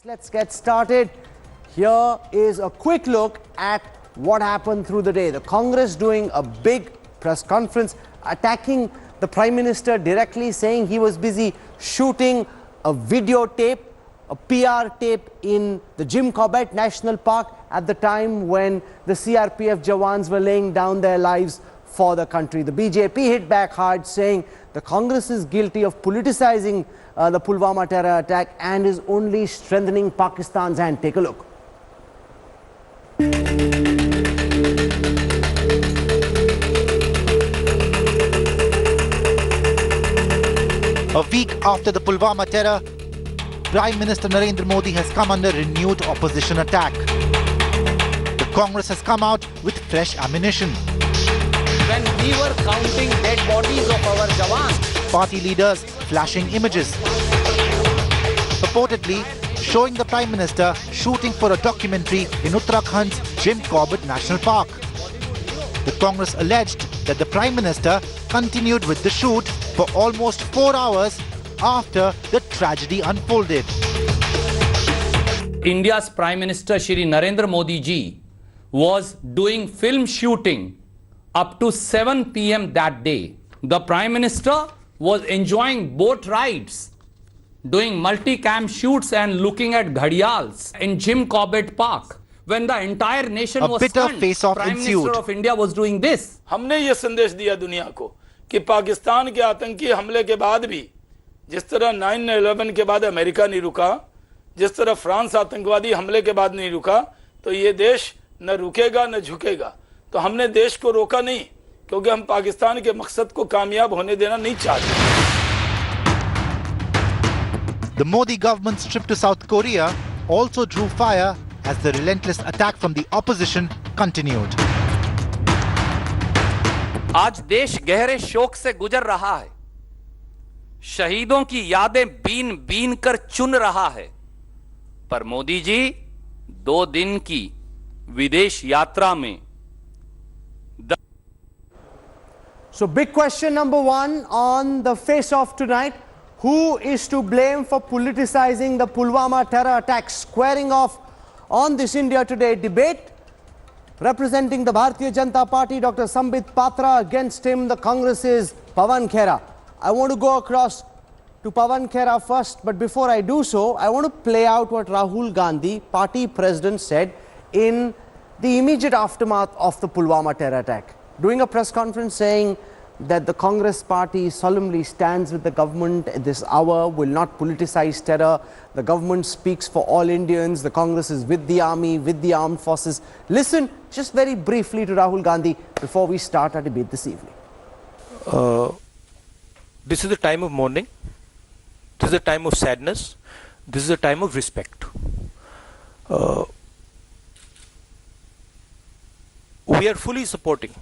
Let's get started. Here is a quick look at what happened through the day. The Congress doing a big press conference, attacking the Prime Minister directly, saying he was busy shooting a videotape, a PR tape in the Jim Corbett National Park at the time when the CRPF jawans were laying down their lives for the country. The BJP hit back hard, saying the Congress is guilty of politicizing the Pulwama terror attack and is only strengthening Pakistan's hand. Take a look. A week after the Pulwama terror, Prime Minister Narendra Modi has come under renewed opposition attack. The Congress has come out with fresh ammunition. When we were counting dead bodies of our jawans, Party leaders flashing images, purportedly showing the Prime Minister shooting for a documentary in Uttarakhand's Jim Corbett National Park. The Congress alleged that the Prime Minister continued with the shoot for almost 4 hours after the tragedy unfolded. India's Prime Minister Shri Narendra Modi ji was doing film shooting up to 7 p.m. that day. The Prime Minister was enjoying boat rides, doing multi-cam shoots and looking at ghadials in Jim Corbett Park. When the entire nation was bitter stunned, face-off Prime ensued. Minister of India was doing this. हमने ये संदेश दिया दुनिया को कि पाकिस्तान के आतंकी हमले के बाद भी जिस तरह 9/11 के बाद अमेरिका नहीं रुका, जिस तरह फ्रांस आतंकवादी हमले के बाद नहीं रुका, तो ये देश न रुकेगा न झुकेगा। तो हमने देश को रोका नहीं, क्योंकि हम पाकिस्तान के मकसद को कामयाब होने देना नहीं चाहते। The Modi government's trip to South Korea also drew fire as the relentless attack from the opposition continued. आज देश गहरे शोक से गुजर रहा है, शहीदों की यादें बीन बीन कर चुन रहा है, पर मोदी जी 2 दिन की विदेश यात्रा में So big question number 1 on the face-off tonight. Who is to blame for politicizing the Pulwama terror attack? Squaring off on this India Today debate, representing the Bharatiya Janata Party, Dr. Sambit Patra. Against him, the Congress's Pawan Khera. I want to go across to Pawan Khera first, but before I do so, I want to play out what Rahul Gandhi, party president, said in the immediate aftermath of the Pulwama terror attack. Doing a press conference saying that the Congress party solemnly stands with the government at this hour, will not politicize terror. The government speaks for all Indians. The Congress is with the army, with the armed forces. Listen just very briefly to Rahul Gandhi before we start our debate this evening. This is a time of mourning. This is a time of sadness. This is a time of respect. We are fully supporting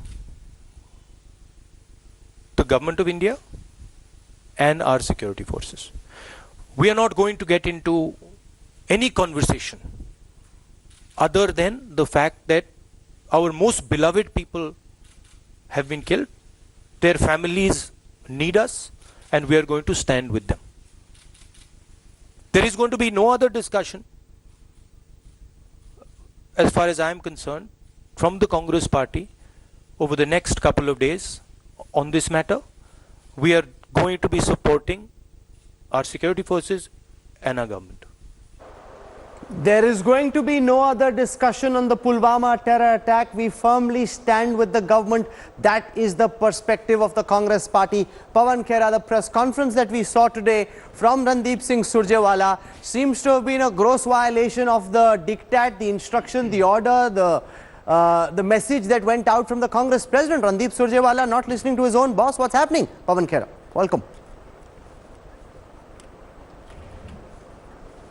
the government of India and our security forces. We are not going to get into any conversation other than the fact that our most beloved people have been killed. Their families need us, and we are going to stand with them. There is going to be no other discussion, as far as I am concerned, from the Congress party over the next couple of days on this matter. We are going to be supporting our security forces and our government. There is going to be no other discussion on the Pulwama terror attack. We firmly stand with the government. That is the perspective of the Congress party. Pawan Khera, the press conference that we saw today from Randeep Singh Surjewala seems to have been a gross violation of the diktat, the instruction, the order, the message that went out from the Congress president. Randeep Surjewala not listening to his own boss. What's happening? Pawan Khera, welcome.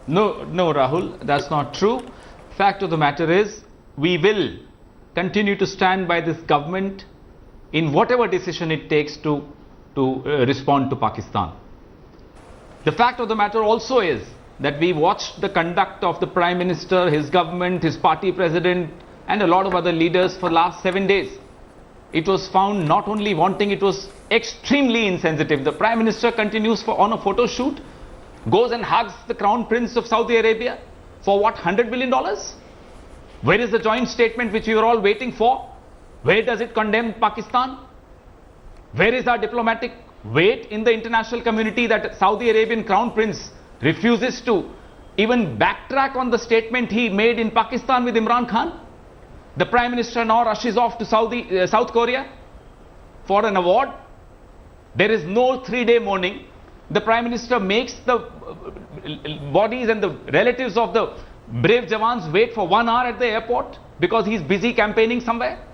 No, Rahul, that's not true. Fact of the matter is, we will continue to stand by this government in whatever decision it takes to respond to Pakistan. The fact of the matter also is that we watched the conduct of the Prime Minister, his government, his party president, and a lot of other leaders for the last 7 days. It was found not only wanting, it was extremely insensitive. The Prime Minister continues on a photo shoot, goes and hugs the Crown Prince of Saudi Arabia, For what, $100 billion? Where is the joint statement which we were all waiting for? Where does it condemn Pakistan? Where is our diplomatic weight in the international community that Saudi Arabian Crown Prince refuses to even backtrack on the statement he made in Pakistan with Imran Khan? The Prime Minister now rushes off to South Korea for an award. There is no 3-day mourning. The Prime Minister makes the bodies and the relatives of the brave jawans wait for 1 hour at the airport because he's busy campaigning somewhere.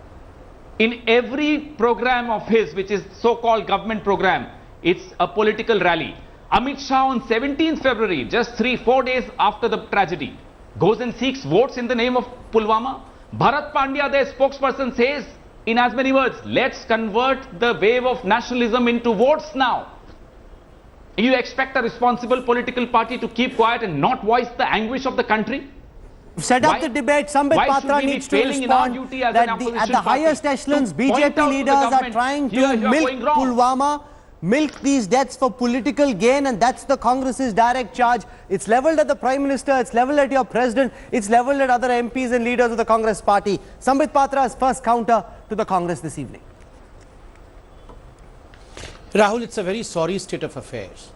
In every program of his, which is so-called government program, it's a political rally. Amit Shah on 17th February, just 3-4 days after the tragedy, goes and seeks votes in the name of Pulwama. Bharat Pandya, their spokesperson, says in as many words, let's convert the wave of nationalism into votes now. You expect a responsible political party to keep quiet and not voice the anguish of the country? Set up the debate. Sambit Patra needs to respond that at the highest echelons, BJP leaders are trying to milk Pulwama, milk these deaths for political gain, and that's the Congress's direct charge. It's levelled at the Prime Minister, it's levelled at your President, it's levelled at other MPs and leaders of the Congress party. Sambit Patra's first counter to the Congress this evening. Rahul, it's a very sorry state of affairs.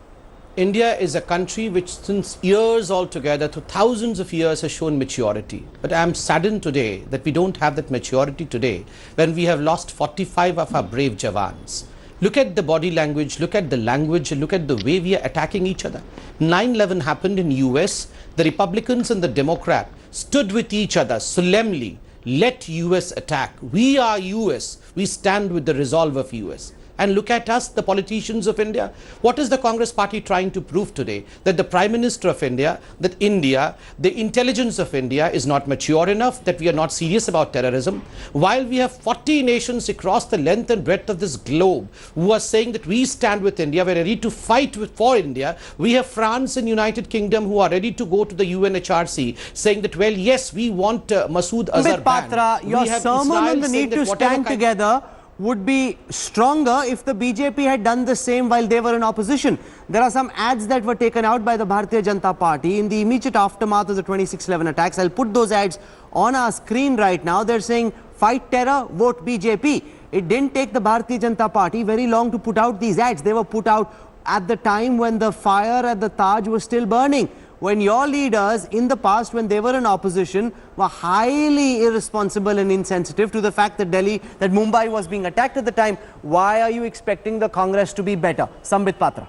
India is a country which since years altogether, through thousands of years, has shown maturity. But I am saddened today that we don't have that maturity today when we have lost 45 of our brave jawans. Look at the body language, look at the language, and look at the way we are attacking each other. 9/11 happened in US. The Republicans and the Democrat stood with each other solemnly. Let US attack. We are US. We stand with the resolve of US. And look at us, the politicians of India. What is the Congress party trying to prove today? That the Prime Minister of India, that India, the intelligence of India is not mature enough, that we are not serious about terrorism. While we have 40 nations across the length and breadth of this globe who are saying that we stand with India, we're ready to fight for India. We have France and United Kingdom who are ready to go to the UNHRC saying that, well, yes, we want Masood Azhar banned. Patra, your sermon on the need to stand together would be stronger if the BJP had done the same while they were in opposition. There are some ads that were taken out by the Bharatiya Janata Party in the immediate aftermath of the 26/11 attacks. I'll put those ads on our screen right now. They're saying, fight terror, vote BJP. It didn't take the Bharatiya Janata Party very long to put out these ads. They were put out at the time when the fire at the Taj was still burning. When your leaders in the past, when they were in opposition, were highly irresponsible and insensitive to the fact that Mumbai was being attacked at the time, why are you expecting the Congress to be better? Sambit Patra.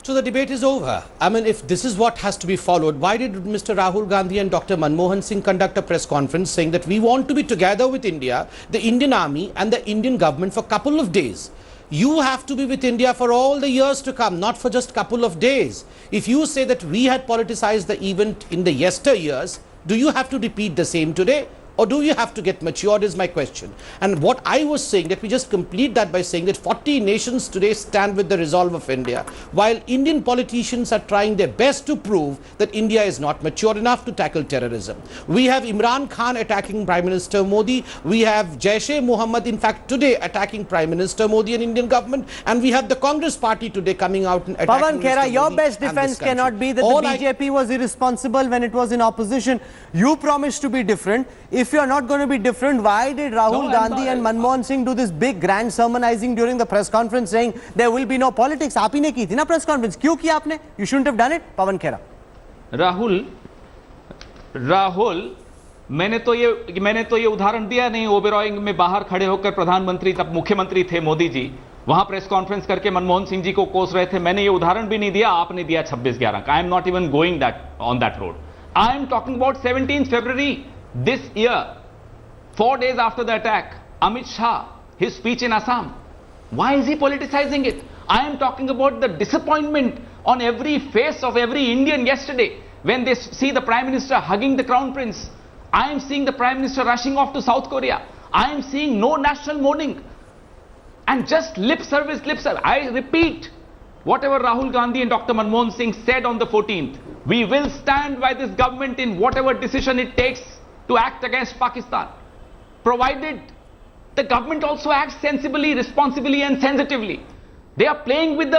So the debate is over. I mean, if this is what has to be followed, why did Mr. Rahul Gandhi and Dr. Manmohan Singh conduct a press conference saying that we want to be together with India, the Indian army and the Indian government for a couple of days? You have to be with India for all the years to come, not for just a couple of days. If you say that we had politicized the event in the yesteryears, do you have to repeat the same today? Or do you have to get matured is my question. And what I was saying, let me just complete that by saying that 40 nations today stand with the resolve of India, while Indian politicians are trying their best to prove that India is not mature enough to tackle terrorism. We have Imran Khan attacking Prime Minister Modi. We have Jaish-e-Mohammed, in fact, today attacking Prime Minister Modi and Indian government. And we have the Congress party today coming out and attacking Pawan Khera, Mr. your Modi best defense cannot be that the BJP was irresponsible when it was in opposition. You promised to be different. If you are not going to be different, why did Rahul Gandhi and Manmohan Singh do this big grand sermonizing during the press conference saying there will be no politics? आप ही ने की थी ना press conference. क्यों किया आपने? You shouldn't have done it. Pawan Khera. Rahul मैंने तो ये उदाहरण दिया नहीं। ओबेरॉय में बाहर खड़े होकर प्रधानमंत्री, तब मुख्यमंत्री थे मोदी जी, वहां प्रेस कॉन्फ्रेंस करके मनमोहन सिंह जी को कोस रहे थे। मैंने ये उदाहरण भी नहीं दिया, आपने दिया 26/11 का। I am not even going on that road. I am talking about 17th February this year, 4 days after the attack. Amit Shah, his speech in Assam. Why is he politicizing it? I am talking about the disappointment on every face of every Indian yesterday when they see the Prime Minister hugging the Crown Prince. I am seeing the Prime Minister rushing off to South Korea. I am seeing no national mourning and just lip service. I repeat, whatever Rahul Gandhi and Dr. Manmohan Singh said on the 14th, we will stand by this government in whatever decision it takes to act against Pakistan, provided the government also acts sensibly, responsibly and sensitively. They are playing with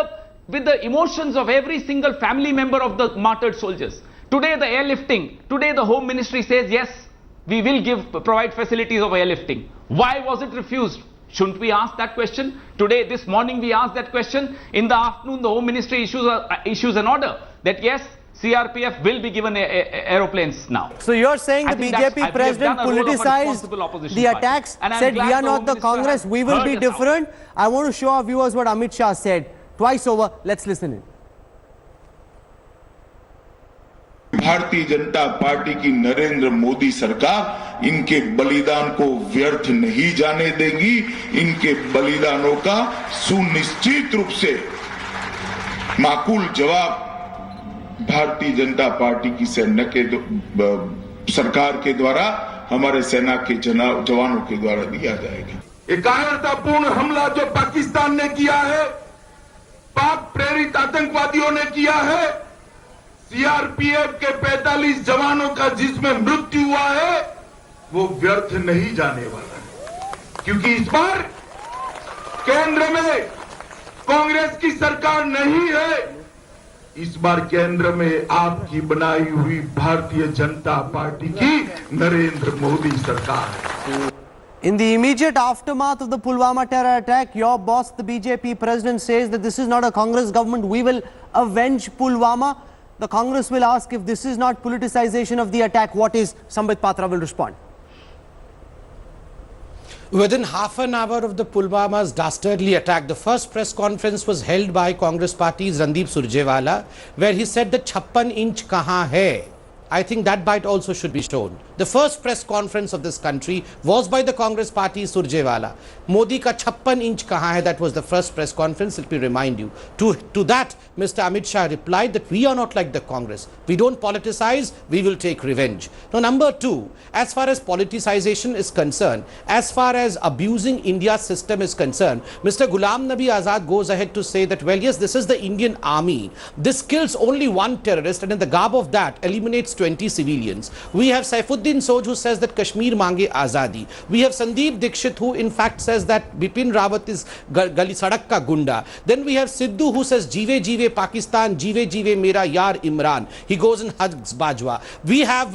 with the emotions of every single family member of the martyred soldiers. Today the airlifting, today the Home Ministry says yes, we will provide facilities of airlifting. Why was it refused? Shouldn't we ask that question? Today, this morning we asked that question. In the afternoon, the Home Ministry issues an order that yes, CRPF will be given aeroplanes now. So you're saying the BJP president politicized the attacks, said we are not the Congress, we will be different. I want to show our viewers what Amit Shah said twice over. Let's listen in. Bharatiya Janata party की नरेंद्र मोदी सरकार इनके बलिदान को व्यर्थ नहीं जाने देगी। इनके बलिदानों का सुनिश्चित रूप से माकूल जवाब भारतीय जनता पार्टी की सेना के सरकार के द्वारा, हमारे सेना के जवानों के द्वारा दिया जाएगा। एक कायरतापूर्ण हमला जो पाकिस्तान ने किया है, पाक प्रेरित आतंकवादियों ने किया है, सीआरपीएफ के 45 जवानों का जिसमें मृत्यु हुआ है, वो व्यर्थ नहीं जाने वाला है, क्योंकि इस बार केंद्र में कांग्रेस की सरकार नहीं है, इस बार केंद्र में आपकी बनाई हुई भारतीय जनता पार्टी की नरेंद्र मोदी सरकार है। In the immediate aftermath of the Pulwama terror attack, your boss, the BJP president, says that this is not a Congress government, we will avenge Pulwama. The Congress will ask if this is not politicization of the attack, what is? Sambit Patra will respond. Within half an hour of the Pulwama's dastardly attack, the first press conference was held by Congress Party's Randeep Surjewala, where he said the 56 inch kahan hai. I think that bite also should be shown. The first press conference of this country was by the Congress Party Surjewala. Modi ka 56 inch kahan hai, that was the first press conference, let me remind you. To that, Mr. Amit Shah replied that we are not like the Congress. We don't politicize, we will take revenge. Now, number two, as far as politicization is concerned, as far as abusing India's system is concerned, Mr. Ghulam Nabi Azad goes ahead to say that, well, yes, this is the Indian army. This kills only one terrorist and in the garb of that eliminates 20 civilians. We have Saifuddin Soj who says that Kashmir mange azadi. We have Sandeep Dikshit who in fact says that Bipin Rawat is gali sadak ka gunda. Then we have Sidhu who says Jeeve Jeeve Pakistan, Jeeve Jeeve Mera Yar Imran. He goes and hugs Bajwa. We have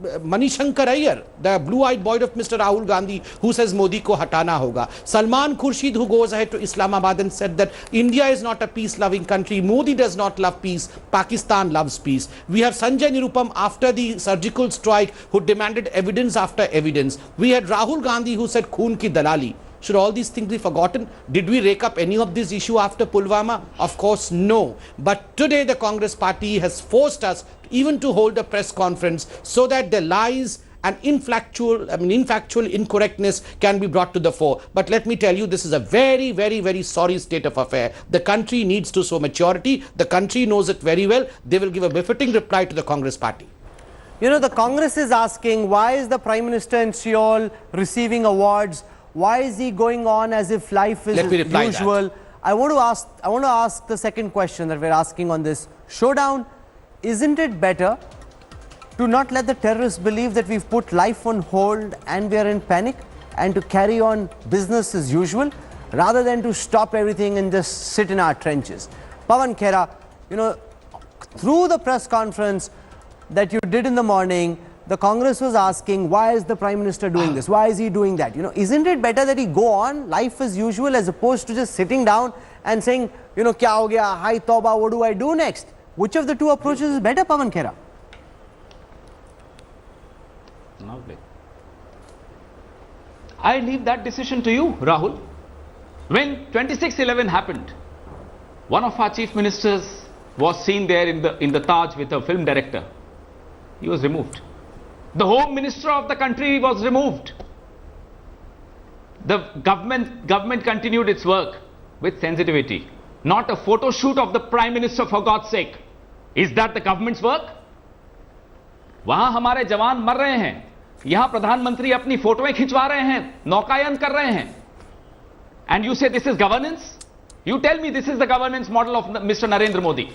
Manishankar Iyer, the blue-eyed boy of Mr. Rahul Gandhi, who says Modi ko hatana hoga. Salman Khurshid who goes ahead to Islamabad and said that India is not a peace-loving country. Modi does not love peace. Pakistan loves peace. We have Sanjay Nirupam after the surgical strike who demanded evidence after evidence. We had Rahul Gandhi who said Khoon ki dalali. Should all these things be forgotten? Did we rake up any of this issue after Pulwama? Of course, no. But today the Congress Party has forced us even to hold a press conference so that the lies and infactual incorrectness can be brought to the fore. But let me tell you, this is a very, very, very sorry state of affair. The country needs to show maturity. The country knows it very well. They will give a befitting reply to the Congress Party. You know, the Congress is asking, why is the Prime Minister in Seoul receiving awards? Why is he going on as if life is usual? I want to ask the second question that we're asking on this showdown. Isn't it better to not let the terrorists believe that we've put life on hold and we are in panic and to carry on business as usual rather than to stop everything and just sit in our trenches? Pawan Khera, you know, through the press conference that you did in the morning, the Congress was asking, why is the Prime Minister doing this? Why is he doing that? You know, isn't it better that he go on life as usual as opposed to just sitting down and saying, you know, kya ho gaya, hi tauba, what do I do next? Which of the two approaches is better, Pawan Khera? Lovely. I leave that decision to you, Rahul. When 26/11 happened, one of our chief ministers was seen there in the Taj with a film director. He was removed. The Home Minister of the country was removed. The government continued its work with sensitivity. Not a photo shoot of the Prime Minister, for God's sake. Is that the government's work? वहां हमारे जवान मर रहे हैं, यहां प्रधानमंत्री अपनी फोटोएं खिंचवा रहे हैं, नौकायन कर रहे हैं. And you say this is governance? You tell me this is the governance model of Mr. Narendra Modi.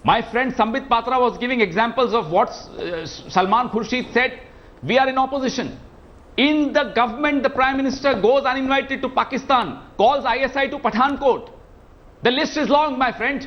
My friend Sambit Patra was giving examples of what Salman Khurshid said. We are in opposition. In the government, the Prime Minister goes uninvited to Pakistan, calls ISI to Pathankot. The list is long, my friend.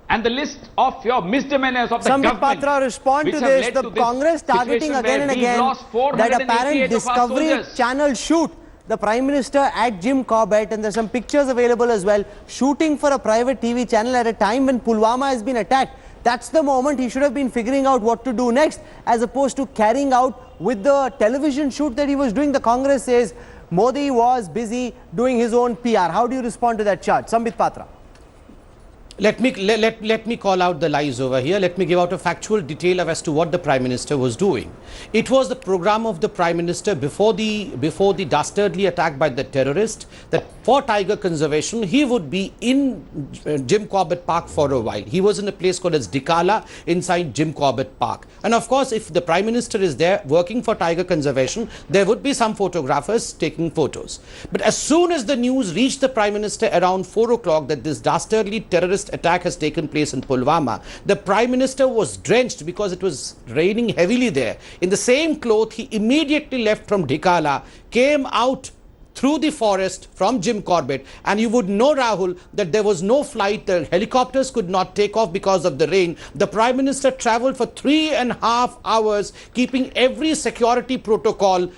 And the list of your misdemeanors of the Sambit government, Patra, respond which to have this. led The to this Congress targeting situation again where and we've again lost that 488 apparent of our Discovery soldiers. Channel shoot the Prime Minister at Jim Corbett, and there's some pictures available as well, shooting for a private TV channel at a time when Pulwama has been attacked. That's the moment he should have been figuring out what to do next, as opposed to carrying out with the television shoot that he was doing. The Congress says Modi was busy doing his own PR. How do you respond to that charge? Sambit Patra. Let me call out the lies over here. Let me give out a factual detail as to what the Prime Minister was doing. It was the program of the Prime Minister before the dastardly attack by the terrorist that for tiger conservation he would be in Jim Corbett Park for a while. He was in a place called as Dikala inside Jim Corbett Park. And of course, if the Prime Minister is there working for tiger conservation, there would be some photographers taking photos. But as soon as the news reached the Prime Minister around 4 o'clock that this dastardly terrorist attack has taken place in Pulwama, the Prime Minister was drenched because it was raining heavily there. In the same cloth, he immediately left from Dhikala, came out through the forest from Jim Corbett, and you would know, Rahul, that there was no flight. The helicopters could not take off because of the rain. The Prime Minister travelled for 3.5 hours, keeping every security protocol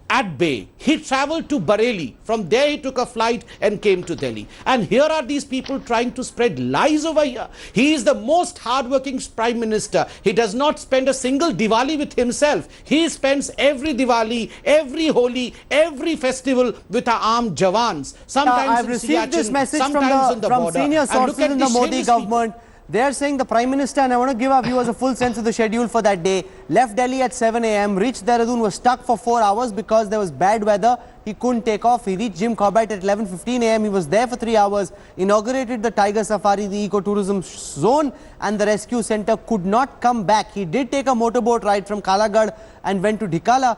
at bay. He travelled to Bareilly. From there he took a flight and came to Delhi. And here are these people trying to spread lies over here. He is the most hardworking Prime Minister. He does not spend a single Diwali with himself. He spends every Diwali, every Holi, every festival with our armed jawans. Sometimes I've in received Siachen, this message sometimes on the from border. senior And sources look at in the these Modi shameless government. They are saying the Prime Minister, and I want to give our viewers a full sense of the schedule for that day, left Delhi at 7 a.m, reached Dehradun, was stuck for 4 hours because there was bad weather. He couldn't take off. He reached Jim Corbett at 11:15 a.m. He was there for 3 hours, inaugurated the Tiger Safari, the ecotourism zone, and the rescue center. Could not come back. He did take a motorboat ride from Kalagad and went to Dhikala.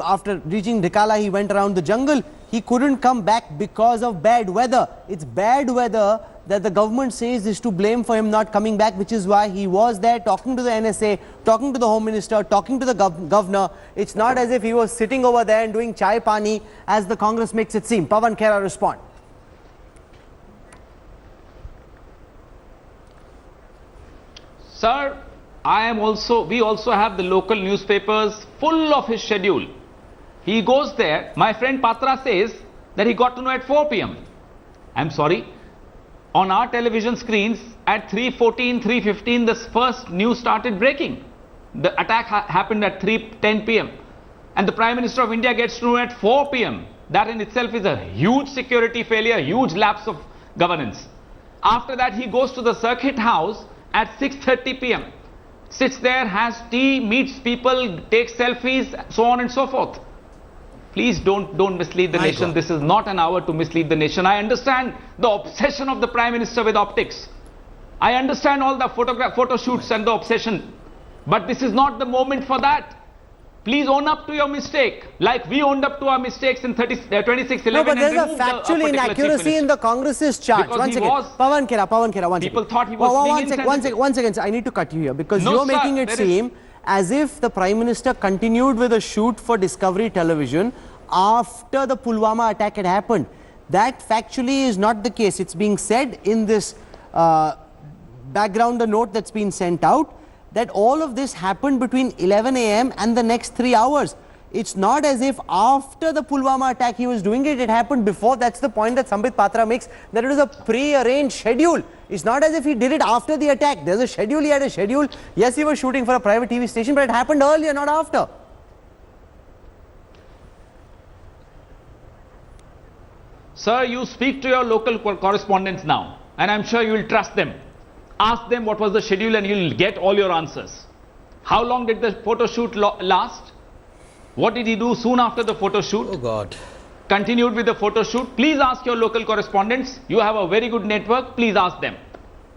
After reaching Dhikala, he went around the jungle. He couldn't come back because of bad weather. It's bad weather that the government says is to blame for him not coming back, which is why he was there talking to the NSA, talking to the Home Minister, talking to the governor. It's not as if he was sitting over there and doing chai pani as the Congress makes it seem. Pawan Khera, respond. Sir, we also have the local newspapers full of his schedule. He goes there. My friend Patra says that he got to know at 4 p.m. I'm sorry. On our television screens at 3:14, 3:15, the first news started breaking. The attack happened at 3:10 p.m. And the Prime Minister of India gets to know at 4 p.m. That in itself is a huge security failure, huge lapse of governance. After that, he goes to the circuit house at 6:30 p.m. Sits there, has tea, meets people, takes selfies, so on and so forth. Please don't mislead the nation. This is not an hour to mislead the nation. I understand the obsession of the Prime Minister with optics. I understand all the photo shoots and the obsession. But this is not the moment for that. Please own up to your mistake, like we owned up to our mistakes in 2611. No, but there's a factual inaccuracy in the Congress's chart. Because Once again, Pawan Khera, one second. People thought he was one second, sir. I need to cut you here because No, you're sir, making it seem as if the Prime Minister continued with a shoot for Discovery Television after the Pulwama attack had happened. That factually is not the case. It's being said in this background note that's been sent out that all of this happened between 11 a.m. and the next 3 hours. It's not as if after the Pulwama attack he was doing it, it happened before. That's the point that Sambit Patra makes, that it was a pre-arranged schedule. It's not as if he did it after the attack. There's a schedule, he had a schedule. Yes, he was shooting for a private TV station, but it happened earlier, not after. Sir, you speak to your local correspondents now, and I'm sure you will trust them. Ask them what was the schedule and you'll get all your answers. How long did the photo shoot last? What did he do soon after the photo shoot? Oh God. Continued with the photo shoot. Please ask your local correspondents. You have a very good network. Please ask them.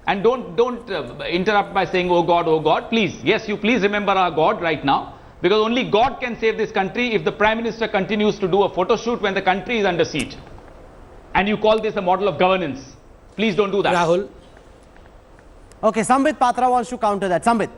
And don't interrupt by saying, oh God, please. Yes, you please remember our God right now. Because only God can save this country if the Prime Minister continues to do a photo shoot when the country is under siege. And you call this a model of governance. Please don't do that. Rahul. Okay, Sambit Patra wants to counter that. Sambit.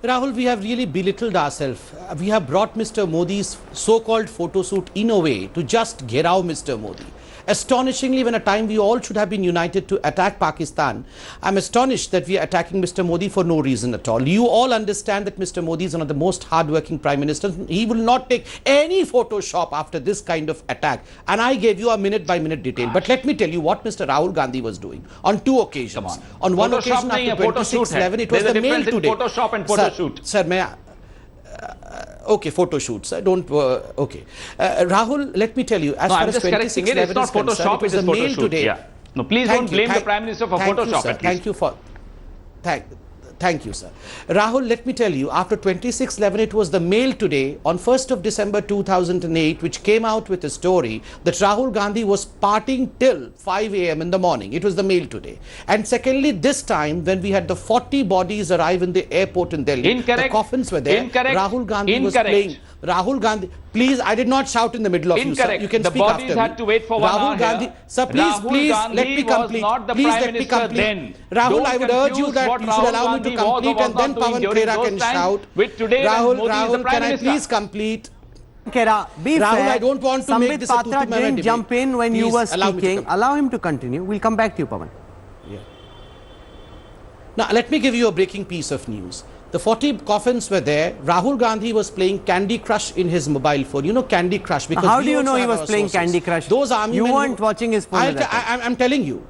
Rahul, we have really belittled ourselves. We have brought Mr. Modi's so-called photo shoot in a way to just get out Mr. Modi. astonishingly, when a time we all should have been united to attack Pakistan, I'm astonished that we are attacking Mr. Modi for no reason at all. You all understand that Mr. Modi is one of the most hardworking prime ministers. He will not take any Photoshop after this kind of attack. And I gave you a minute-by-minute detail. But let me tell you what Mr. Rahul Gandhi was doing on two occasions. On one occasion after 26/11, it was the mail today. Photoshop and photo shoot. Sir, may I? Okay, photo shoots. Don't. Okay, Rahul. Let me tell you. As No, far I'm as just correcting it. It's not Photoshop. It is photo shoot. Today. Yeah. No, please don't blame the Prime Minister for Photoshop. Thank you for. Thank you, sir. Rahul, let me tell you, after 26/11, it was the Mail today on 1st of December 2008, which came out with a story that Rahul Gandhi was partying till 5 a.m. in the morning. It was the Mail today. And secondly, this time, when we had the 40 bodies arrive in the airport in Delhi, Incorrect. the coffins were there. Incorrect. Rahul Gandhi was Incorrect. playing. Rahul Gandhi, please, I did not shout in the middle of Incorrect. you, sir. You can The speak bodies after had me. to wait for 1 Rahul hour Gandhi, here. sir, please, Rahul please, Gandhi let me was complete. not the Please Prime let me Minister complete. then. Rahul, Don't I would urge you confuse that what you should Rahul allow me Gandhi to was or complete, was and then not doing Pawan during Khera those can times shout. with today when Rahul, Modi is the Prime can I Minister. please complete? Khera, be Rahul, fair. I don't want to make Sambit this a Patra two-man didn't debate. jump in when you Please, were allow me to speaking. complete. Allow him to continue. We'll come back to you, Pawan. Now, let me give you a breaking piece of news. The 40 coffins were there. Rahul Gandhi was playing Candy Crush in his mobile phone. You know Candy Crush because How we do you also know he have was our playing sources. Candy Crush? Those army You men weren't watching his phone at that time. I'm telling you.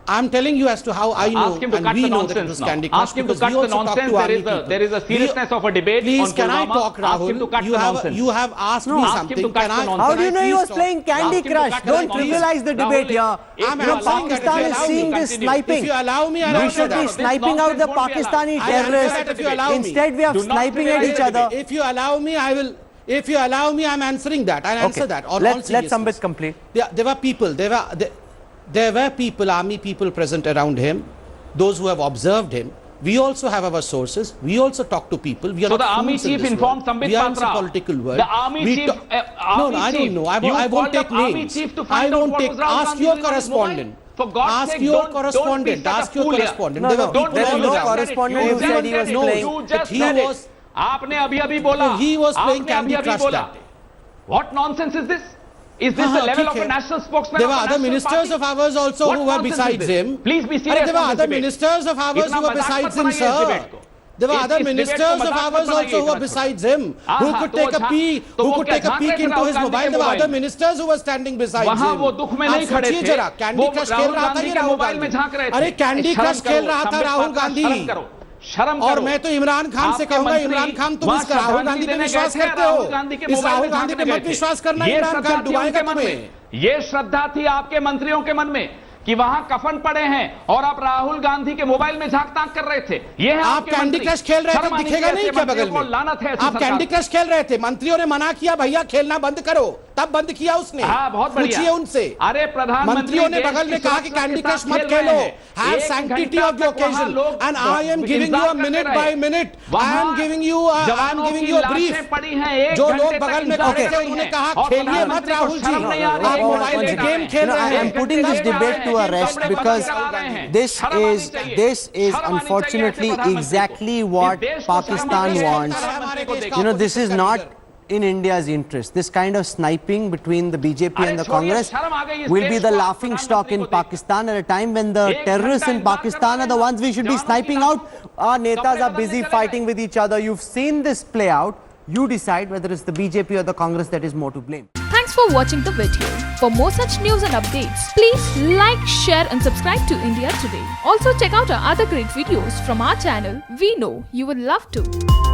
I'm telling you as to how I know Ask him to and cut we the know that it nonsense was now. Candy Crush. Ask him to because cut we the also talk nonsense. to army people. There is a seriousness of a debate Please, on can I Pulwama. talk, Rahul? Ask him to cut the nonsense. You have asked me ask him something. to cut Can the I? nonsense. How do you know he was please playing Candy Ask him to Crush? cut the Don't nonsense. trivialize the debate here. Rahul, if I'm you allow saying me, that Pakistan if you is allow seeing me, this continue. sniping. If you allow me, I'll We answer should be that. This sniping out the nonsense won't be Pakistani allowed. I answer that terrorists. if you allow me. Instead, we are Do not sniping at trivialize each the other. If you allow me, I will. If you allow me, I'm answering that. I'll answer that. Let Sambit complete. There were people. There were people, army people present around him. Those who have observed him. We also have our sources. We also talk to people. We are So not the army fools in chief this informed world. Sambit We are in Patra. some political world. The army We chief. no, I don't know. I won't called take up army names. chief to I find out won't what take. was Rahul Ask Gandhi your doing on his correspondent. mobile. For God's Ask sake, your don't be correspondent. such a Ask your fool here. correspondent. No, There no, were people there is all no around. correspondent who Everyone said he was knows playing. You that just he said was. it. आपने अभी बोला. He was playing आपने Candy अभी Crush बोला. that day. What nonsense is this? Is this the level of a national spokesman? There were of a other national ministers party? of ours also What who were nonsense is besides this? him. Please be serious. There were on this other debate. ministers of ours इतना who were मजाक मत besides him, बनाइए इस sir. debate को. There were इस other debate को ministers of मजाक मत ours बनाइए also who were इतना besides him, हाँ, who हाँ, could तो take वो a peek, तो who वो could क्या take a झांक peek रहे थे into Rahul his Gandhi mobile. के There were मोबाइल other में? ministers who were standing beside वहाँ him. वो दुख में आप नहीं खड़े सोचिए थे. जरा, कैंडी वो क्रश खेल राहुल रहा था गांधी ये के राहुल मोबाइल में गांधी. झांक रहे थे. अरे कैंडी शर्म क्रश खेल करो, रहा था संबित राहुल पात्रा, गांधी. शर्म करो. शर्म और करो. मैं तो इमरान खान से आपके कहूंगा, मंत्री इमरान खान तुम वहाँ इस राहुल श्रद्धांजलि गांधी पे देने विश्वास गए थे, करते राहुल हो? गांधी के इस मोबाइल राहुल में गांधी पे झांकने मत गए थे. विश्वास करना, ये इमरान श्रद्धा खान थी डुबाएगा उनके मन तुम्हें. में. ये श्रद्धा थी आपके मंत्रियों के मन में कि वहां कफन पड़े हैं और आप राहुल गांधी के मोबाइल में झांक ताक कर रहे थे. ये है आप आपके कैंडी मंत्री. क्रश खेल रहे थे, शर्म आनी दिखेगा चाहिए नहीं ऐसे क्या मंत्रियों बगल को? में? लानत है ऐसी आप सरकार कैंडी को. क्रश खेल रहे थे, मंत्रियों ने मना किया भैया खेलना बंद करो, तब बंद किया उसने. हाँ, बहुत बढ़िया. पूछिए उनसे. अरे प्रधानमंत्री मंत्रियों ने देश बगल की में कहा कि सुरक्षा कैंडी के क्रश साथ मत खेल रहे खेलो. हैं. Have एक sanctity घंटा of the तक वहाँ occasion. लोग And I am giving you a इंतजार minute करते by रहे. minute. I वहाँ am giving you a brief. लाशें पड़ी हैं, एक जो घंटे लोग तक बगल में इंतजार खड़े कर थे रही उन्होंने हैं. कहा और खेलिए मत प्रधानमंत्री को राहुल जी, शर्म नहीं आ रही है, आप एक मोबाइल घंटे में तक गेम हैं. खेल रहे I हैं. am putting this debate to a rest because this is unfortunately exactly what Pakistan wants. You know, this is not in India's interest. This kind of sniping between the BJP and the Congress will be the laughing stock in Pakistan at a time when the terrorists in Pakistan are the ones we should be sniping out. Our netas are busy fighting with each other. You've seen this play out. You decide whether it's the BJP or the Congress that is more to blame. Thanks for watching the video. For more such news and updates, please like, share and subscribe to India Today. Also check out our other great videos from our channel. We know you would love to.